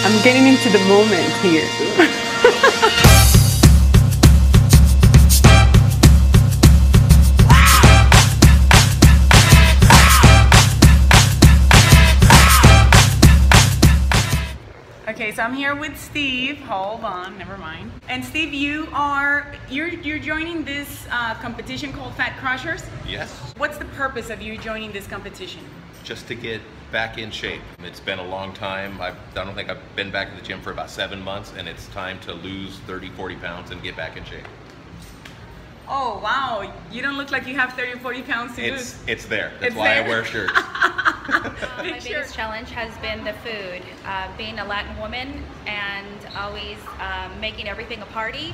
I'm getting into the moment here. Okay, so I'm here with Steve. Hold on, never mind. And Steve, you're joining this competition called Fat Crushers? Yes. What's the purpose of you joining this competition? Just to get back in shape. It's been a long time. I don't think I've been back in the gym for about 7 months, and it's time to lose 30, 40 pounds and get back in shape. Oh, wow. You don't look like you have 30 or 40 pounds to lose. It's there. That's why I wear shirts. My biggest challenge has been the food. Being a Latin woman and always making everything a party.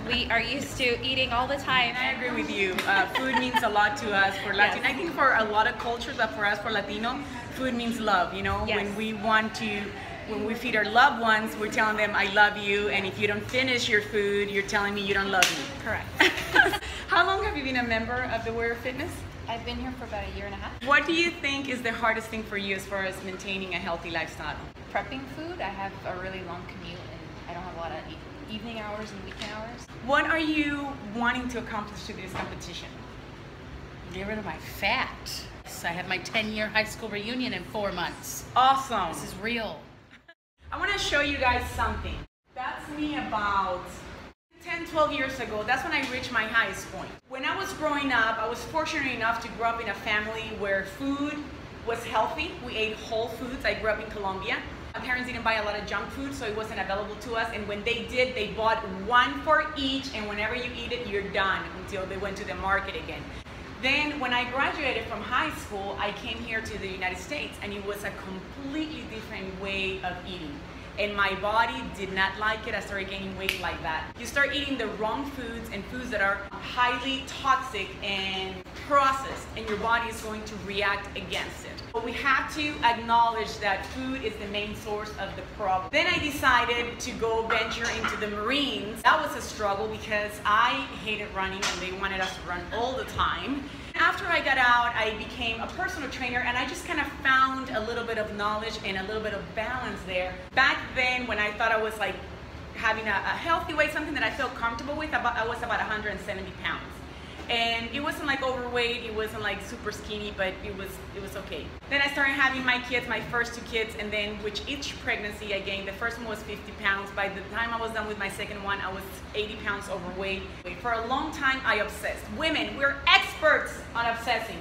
We are used to eating all the time. I agree with you. Food means a lot to us for Latino. Yes. I think for a lot of cultures, but for us, for Latino, food means love. You know, yes. When we feed our loved ones, we're telling them, I love you, and if you don't finish your food, you're telling me you don't love me. Correct. How long have you been a member of the Warrior Fitness? I've been here for about a year and a half. What do you think is the hardest thing for you as far as maintaining a healthy lifestyle? Prepping food. I have a really long commute, and I don't have a lot of evening hours and weekend hours. What are you wanting to accomplish through this competition? Get rid of my fat. So I have my 10-year high school reunion in 4 months. Awesome. This is real. I want to show you guys something. That's me about 10, 12 years ago. That's when I reached my highest point. When I was growing up, I was fortunate enough to grow up in a family where food was healthy. We ate whole foods. I grew up in Colombia. My parents didn't buy a lot of junk food, so it wasn't available to us. And when they did, they bought one for each, and whenever you eat it, you're done until they went to the market again. Then when I graduated from high school, I came here to the United States, and it was a completely different way of eating. And my body did not like it. I started gaining weight like that. You start eating the wrong foods and foods that are highly toxic and processed, and your body is going to react against it. But we have to acknowledge that food is the main source of the problem. Then I decided to go venture into the Marines. That was a struggle because I hated running and they wanted us to run all the time. After I got out, I became a personal trainer, and I just kind of found a little bit of knowledge and a little bit of balance there. Back then, when I thought I was like having a healthy weight, something that I felt comfortable with, I was about 170 pounds. And it wasn't like overweight, it wasn't like super skinny, but it was okay. Then I started having my kids, my first 2 kids, and then with each pregnancy I gained. The first one was 50 pounds. By the time I was done with my second one, I was 80 pounds overweight. For a long time, I obsessed. Women, we're experts on obsessing.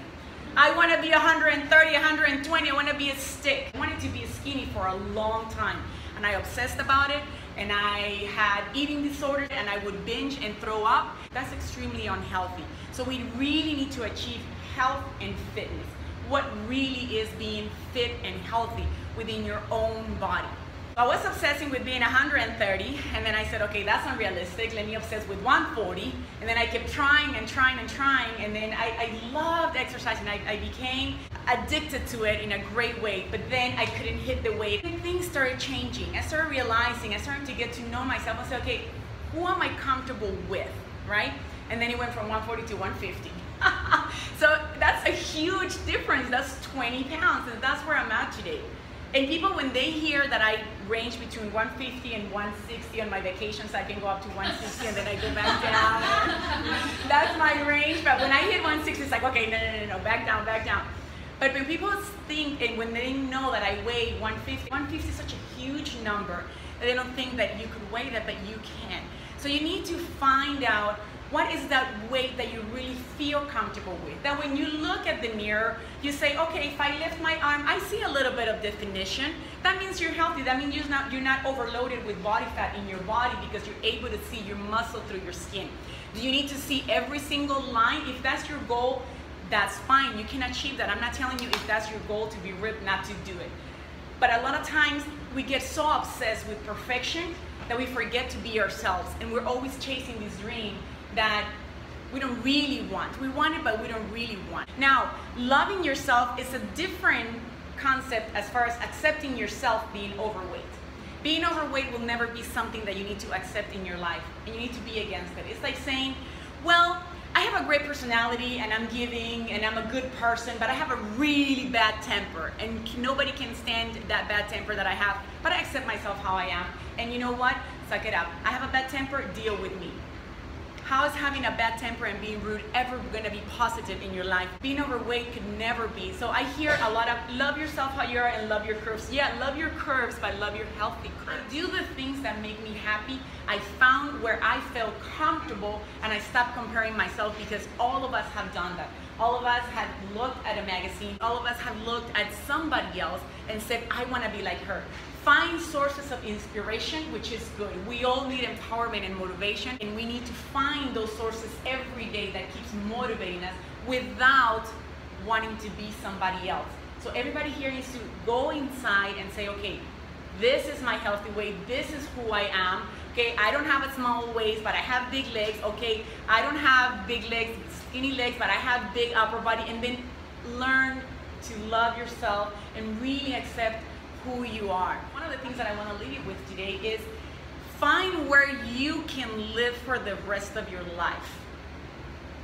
I want to be 130, 120, I want to be a stick. I wanted to be skinny for a long time, and I obsessed about it. And I had eating disorders, and I would binge and throw up. That's extremely unhealthy. So we really need to achieve health and fitness. What really is being fit and healthy within your own body. I was obsessing with being 130, and then I said, okay, that's unrealistic. Let me obsess with 140. And then I kept trying and trying and trying, and then I loved exercising. I became addicted to it in a great way, but then I couldn't hit the weight. And things started changing. I started realizing, I started to get to know myself. I said, okay, who am I comfortable with, right? And then it went from 140 to 150. So that's a huge difference. That's 20 pounds, and that's where I'm at today. And people, when they hear that I range between 150 and 160 on my vacations, I can go up to 160 and then I go back down. That's my range. But when I hit 160, it's like, okay, no, back down, back down. But when people think, and when they know that I weigh 150, 150 is such a huge number that they don't think that you could weigh that, but you can. So you need to find out what is that weight that you really feel comfortable with. That when you look at the mirror, you say, okay, if I lift my arm, I see a little bit of definition. That means you're healthy. That means you're not overloaded with body fat in your body because you're able to see your muscle through your skin. Do you need to see every single line? If that's your goal, that's fine. You can achieve that. I'm not telling you if that's your goal to be ripped, not to do it. But a lot of times we get so obsessed with perfection that we forget to be ourselves, and we're always chasing this dream that we don't really want. We want it, but we don't really want. Now, loving yourself is a different concept as far as accepting yourself being overweight. Being overweight will never be something that you need to accept in your life, and you need to be against it. It's like saying, well, I have a great personality and I'm giving and I'm a good person, but I have a really bad temper and nobody can stand that bad temper that I have, but I accept myself how I am. And you know what? Suck it up. I have a bad temper, deal with me. How is having a bad temper and being rude ever gonna be positive in your life? Being overweight could never be. So I hear a lot of love yourself how you are and love your curves. Yeah, love your curves, but love your healthy curves. I do the things that make me happy. I found where I felt comfortable and I stopped comparing myself, because all of us have done that. All of us have looked at a magazine. All of us have looked at somebody else and said, I wanna be like her. Find sources of inspiration, which is good. We all need empowerment and motivation, and we need to find those sources every day that keeps motivating us without wanting to be somebody else. So everybody here needs to go inside and say, okay, this is my healthy weight, this is who I am. Okay, I don't have a small waist, but I have big legs. Okay, I don't have big legs, skinny legs, but I have big upper body. And then learn to love yourself and really accept who you are. One of the things that I want to leave you with today is find where you can live for the rest of your life.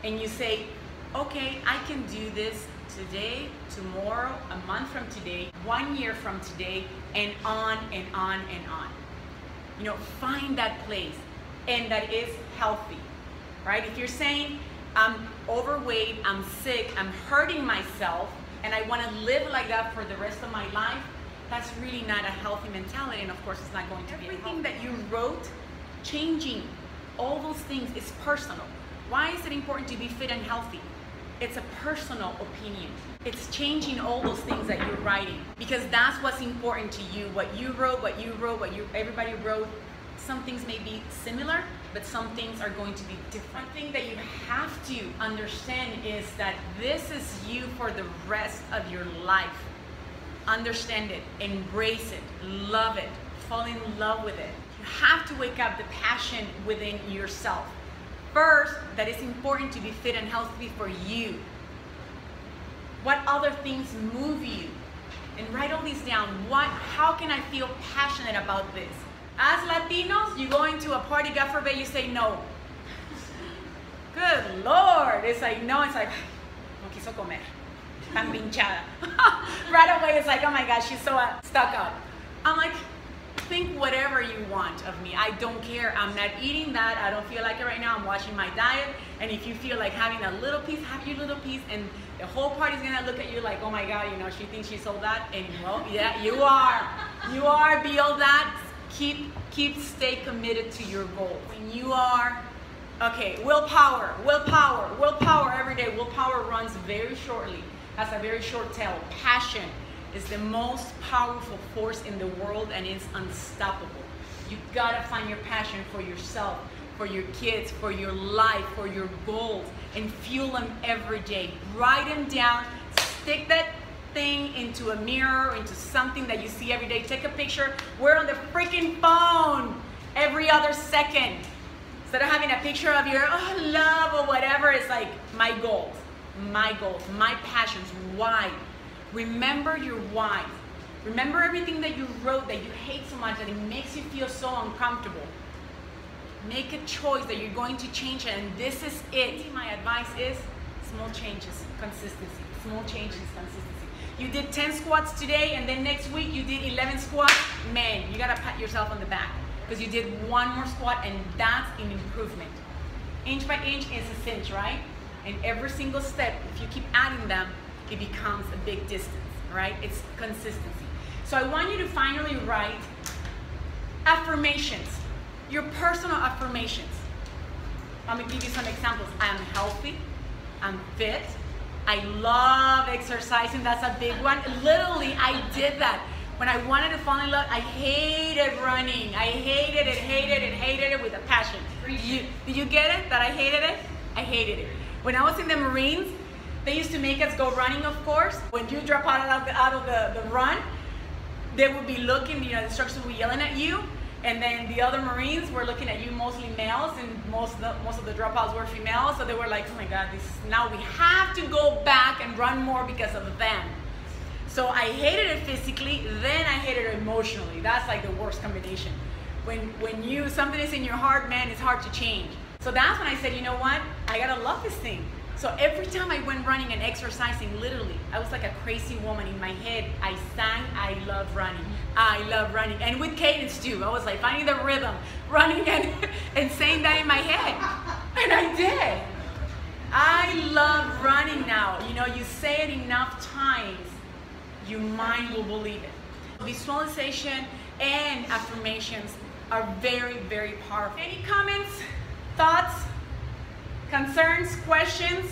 And you say, okay, I can do this today, tomorrow, a month from today, 1 year from today, and on and on and on. You know, find that place, and that is healthy, right? If you're saying, I'm overweight, I'm sick, I'm hurting myself, and I want to live like that for the rest of my life, that's really not a healthy mentality, and of course it's not going to be everything that you wrote. Changing all those things is personal. Why is it important to be fit and healthy? It's a personal opinion. It's changing all those things that you're writing, because that's what's important to you. What you wrote, everybody wrote. Some things may be similar, but some things are going to be different. One thing that you have to understand is that this is you for the rest of your life. Understand it, embrace it, love it, fall in love with it. You have to wake up the passion within yourself. First, that it's important to be fit and healthy for you. What other things move you? And write all these down. How can I feel passionate about this? As Latinos, you go into a party, God forbid, you say no. Good Lord. It's like, no, it's like, no quiso comer. Tan pinchada. Right away, it's like, oh my gosh, she's so stuck up. I'm like, think whatever you want of me. I don't care. I'm not eating that. I don't feel like it right now. I'm watching my diet. And if you feel like having a little piece, have your little piece. And the whole party's going to look at you like, oh my God, you know, she thinks she's all that. And well, yeah, you are. You are. Be all that. Stay committed to your goal. When you are, okay, willpower every day. Willpower runs very shortly. Has a very short tail. Passion is the most powerful force in the world, and it's unstoppable. You gotta find your passion for yourself, for your kids, for your life, for your goals, and fuel them every day. Write them down, stick that thing into a mirror, into something that you see every day. Take a picture. We're on the freaking phone every other second. Instead of having a picture of your love or whatever, it's like my goals, my passions. Why? Remember your why. Remember everything that you wrote that you hate so much that it makes you feel so uncomfortable. Make a choice that you're going to change it, and this is it. My advice is small changes, consistency. Small changes, consistency. You did 10 squats today, and then next week you did 11 squats. Man, you gotta pat yourself on the back, because you did one more squat, and that's an improvement. Inch by inch is a cinch, right? And every single step, if you keep adding them, it becomes a big distance, right? It's consistency. So I want you to finally write affirmations, your personal affirmations. I'm gonna give you some examples. I am healthy, I'm fit, I love exercising, that's a big one. Literally, I did that. When I wanted to fall in love, I hated running. I hated it with a passion. Did you get it, that I hated it? I hated it. When I was in the Marines, they used to make us go running, of course. When you drop out of the run, they would be looking, you know, the instructors would be yelling at you, and then the other Marines were looking at you, mostly males, and most of the dropouts were females, so they were like, oh my God, now we have to go back and run more because of them. So I hated it physically, then I hated it emotionally. That's like the worst combination. When something is in your heart, man, it's hard to change. So that's when I said, you know what? I gotta love this thing. So every time I went running and exercising, literally, I was like a crazy woman in my head. I sang, I love running. I love running. And with cadence too. I was like finding the rhythm, running and saying that in my head. And I did. I love running now. You know, you say it enough times, your mind will believe it. Visualization and affirmations are very, very powerful. Any comments, thoughts, concerns, questions?